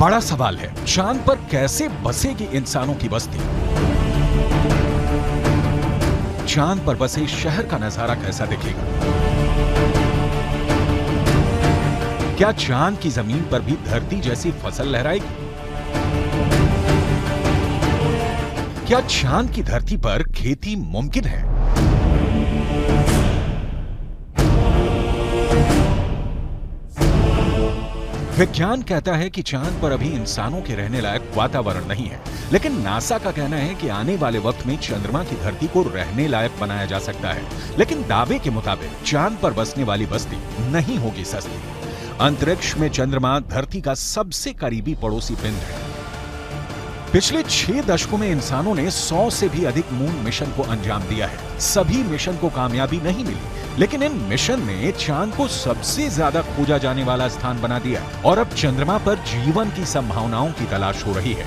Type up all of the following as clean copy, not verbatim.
बड़ा सवाल है, चांद पर कैसे बसेगी इंसानों की बस्ती? चांद पर बसे शहर का नजारा कैसा दिखेगा? क्या चांद की जमीन पर भी धरती जैसी फसल लहराएगी? क्या चांद की धरती पर खेती मुमकिन है? विज्ञान कहता है कि चांद पर अभी इंसानों के रहने लायक वातावरण नहीं है, लेकिन नासा का कहना है कि आने वाले वक्त में चंद्रमा की धरती को रहने लायक बनाया जा सकता है। लेकिन दावे के मुताबिक चांद पर बसने वाली बस्ती नहीं होगी सस्ती। अंतरिक्ष में चंद्रमा धरती का सबसे करीबी पड़ोसी पिंड है। पिछले 6 दशकों में इंसानों ने 100 से भी अधिक मून मिशन को अंजाम दिया है। सभी मिशन को कामयाबी नहीं मिली, लेकिन इन मिशन ने चांद को सबसे ज्यादा खोजा जाने वाला स्थान बना दिया और अब चंद्रमा पर जीवन की संभावनाओं की तलाश हो रही है।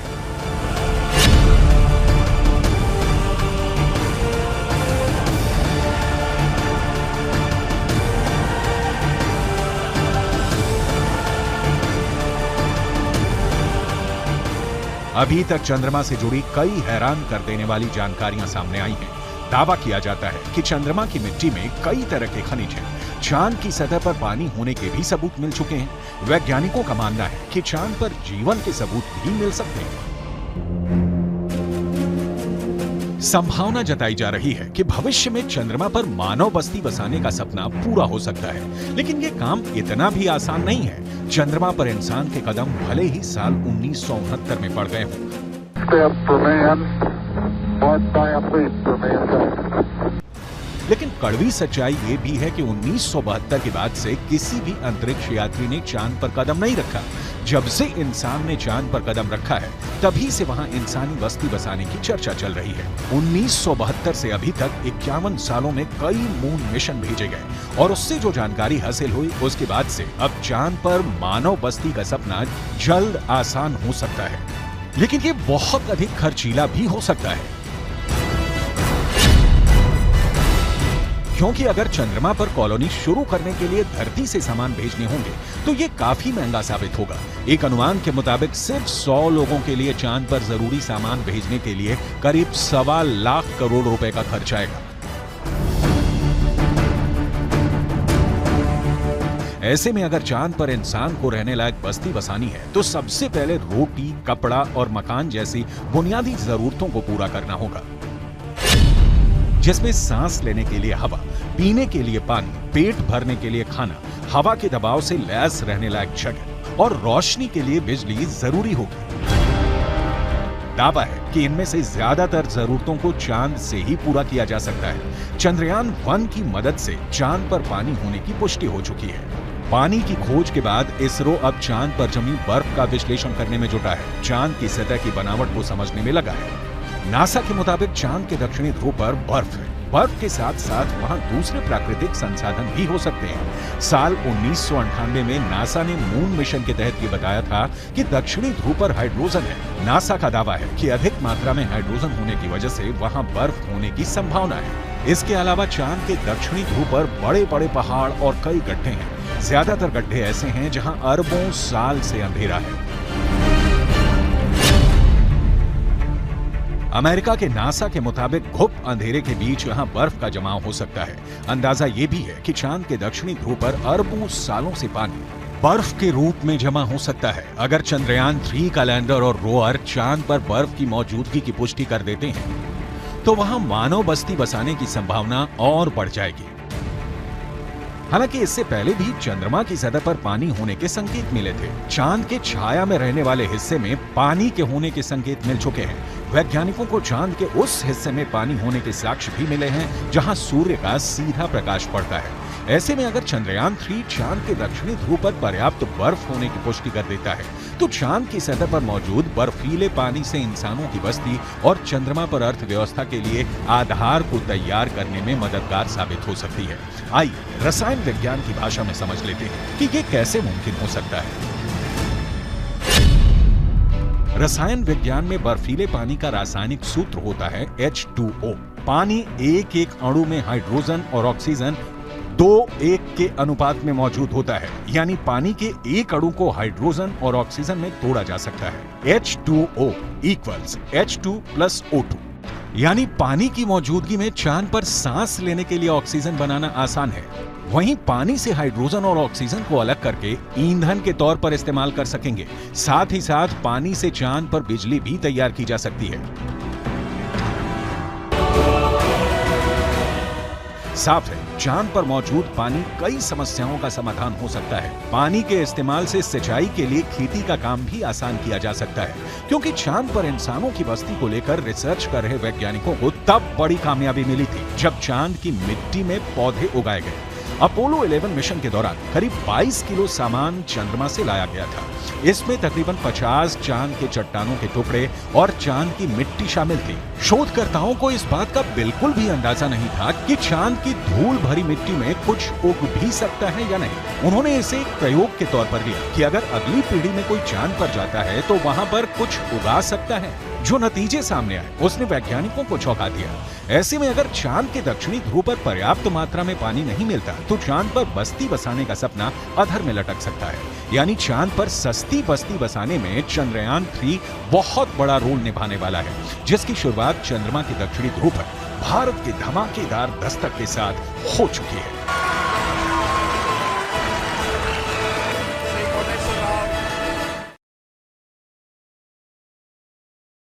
अभी तक चंद्रमा से जुड़ी कई हैरान कर देने वाली जानकारियां सामने आई हैं। दावा किया जाता है कि चंद्रमा की मिट्टी में कई तरह के खनिज हैं। चांद की सतह पर पानी होने के भी सबूत मिल चुके हैं। वैज्ञानिकों का मानना है कि चांद पर जीवन के सबूत भी मिल सकते हैं। संभावना जताई जा रही है कि भविष्य में चंद्रमा पर मानव बस्ती बसाने का सपना पूरा हो सकता है, लेकिन ये काम इतना भी आसान नहीं है। चंद्रमा पर इंसान के कदम भले ही साल 1969 में पड़ गए हों, लेकिन कड़वी सच्चाई ये भी है कि 1972 के बाद से किसी भी अंतरिक्ष यात्री ने चांद पर कदम नहीं रखा। जब से इंसान ने चांद पर कदम रखा है, तभी से वहां इंसानी बस्ती बसाने की चर्चा चल रही है। 1972 से अभी तक 51 सालों में कई मून मिशन भेजे गए और उससे जो जानकारी हासिल हुई, उसके बाद से अब चांद पर मानव बस्ती का सपना जल्द आसान हो सकता है, लेकिन ये बहुत अधिक खर्चीला भी हो सकता है। क्योंकि अगर चंद्रमा पर कॉलोनी शुरू करने के लिए धरती से सामान भेजने होंगे तो ये काफी महंगा साबित होगा। एक अनुमान के मुताबिक सिर्फ 100 लोगों के लिए चांद पर जरूरी सामान भेजने के लिए करीब 1.25 लाख करोड़ रुपए का खर्च आएगा। ऐसे में अगर चांद पर इंसान को रहने लायक बस्ती बसानी है तो सबसे पहले रोटी, कपड़ा और मकान जैसी बुनियादी जरूरतों को पूरा करना होगा, जिसमें सांस लेने के लिए हवा, पीने के लिए पानी, पेट भरने के लिए खाना, हवा के दबाव से लैस रहने लायक जगह और रोशनी के लिए बिजली जरूरी होगी। दावा है कि इनमें से ज्यादातर जरूरतों को चांद से ही पूरा किया जा सकता है। चंद्रयान 1 की मदद से चांद पर पानी होने की पुष्टि हो चुकी है। पानी की खोज के बाद इसरो अब चांद पर जमी बर्फ का विश्लेषण करने में जुटा है। चांद की सतह की बनावट को समझने में लगा है। नासा के मुताबिक चांद के दक्षिणी ध्रुव पर बर्फ है। बर्फ के साथ साथ वहां दूसरे प्राकृतिक संसाधन भी हो सकते हैं। साल 1998 में नासा ने मून मिशन के तहत ये बताया था कि दक्षिणी ध्रुव पर हाइड्रोजन है। नासा का दावा है कि अधिक मात्रा में हाइड्रोजन होने की वजह से वहां बर्फ होने की संभावना है। इसके अलावा चांद के दक्षिणी ध्रुव पर बड़े बड़े पहाड़ और कई गड्ढे हैं। ज्यादातर गड्ढे ऐसे हैं जहां अरबों साल से अंधेरा है। अमेरिका के नासा के मुताबिक घुप अंधेरे के बीच यहां बर्फ का जमाव हो सकता है। अंदाजा ये भी है कि चांद के दक्षिणी ध्रुव पर अरबों सालों से पानी बर्फ के रूप में जमा हो सकता है। अगर चंद्रयान 3 का लैंडर और रोअर चांद पर बर्फ की मौजूदगी की पुष्टि कर देते हैं तो वहां मानव बस्ती बसाने की संभावना और बढ़ जाएगी। हालांकि इससे पहले भी चंद्रमा की सतह पर पानी होने के संकेत मिले थे। चांद के छाया में रहने वाले हिस्से में पानी के होने के संकेत मिल चुके हैं। वैज्ञानिकों को चांद के उस हिस्से में पानी होने के साक्ष्य भी मिले हैं जहां सूर्य का सीधा प्रकाश पड़ता है। ऐसे में अगर चंद्रयान 3 चांद के दक्षिणी ध्रुव पर पर्याप्त बर्फ होने की पुष्टि कर देता है तो चांद की सतह पर मौजूद बर्फीले पानी से इंसानों की बस्ती और चंद्रमा पर अर्थव्यवस्था के लिए आधार को तैयार करने में मददगार साबित हो सकती है। आइए रसायन विज्ञान की भाषा में समझ लेते हैं कि ये कैसे मुमकिन हो सकता है। रसायन विज्ञान में बर्फीले पानी का रासायनिक सूत्र होता है H2O। पानी एक एक अणु में हाइड्रोजन और ऑक्सीजन 2:1 के अनुपात में मौजूद होता है, यानी पानी के एक अणु को हाइड्रोजन और ऑक्सीजन में तोड़ा जा सकता है। H2O equals H2 plus O2, यानी पानी की मौजूदगी में चांद पर सांस लेने के लिए ऑक्सीजन बनाना आसान है। वहीं पानी से हाइड्रोजन और ऑक्सीजन को अलग करके ईंधन के तौर पर इस्तेमाल कर सकेंगे। साथ ही साथ पानी से चांद पर बिजली भी तैयार की जा सकती है। साफ है, चांद पर मौजूद पानी कई समस्याओं का समाधान हो सकता है। पानी के इस्तेमाल से सिंचाई के लिए खेती का काम भी आसान किया जा सकता है, क्योंकि चांद पर इंसानों की बस्ती को लेकर रिसर्च कर रहे वैज्ञानिकों को तब बड़ी कामयाबी मिली थी जब चांद की मिट्टी में पौधे उगाए गए। अपोलो 11 मिशन के दौरान करीब 22 किलो सामान चंद्रमा से लाया गया था। इसमें तकरीबन 50 चांद के चट्टानों के टुकड़े और चांद की मिट्टी शामिल थी। शोधकर्ताओं को इस बात का बिल्कुल भी अंदाजा नहीं था कि चांद की धूल भरी मिट्टी में कुछ उग भी सकता है या नहीं। उन्होंने इसे एक प्रयोग के तौर पर लिया कि अगर अगली पीढ़ी में कोई चांद पर जाता है तो वहां पर कुछ उगा सकता है। जो नतीजे सामने आए उसने वैज्ञानिकों को चौंका दिया। ऐसे में अगर चांद के दक्षिणी ध्रुव पर पर्याप्त मात्रा में पानी नहीं मिलता तो चांद पर बस्ती बसाने का सपना अधर में लटक सकता है। यानी चांद पर सस्ती बस्ती बसाने में चंद्रयान 3 बहुत बड़ा रोल निभाने वाला है, जिसकी शुरुआत चंद्रमा के दक्षिणी ध्रुव पर भारत के धमाकेदार दस्तक के साथ हो चुकी है।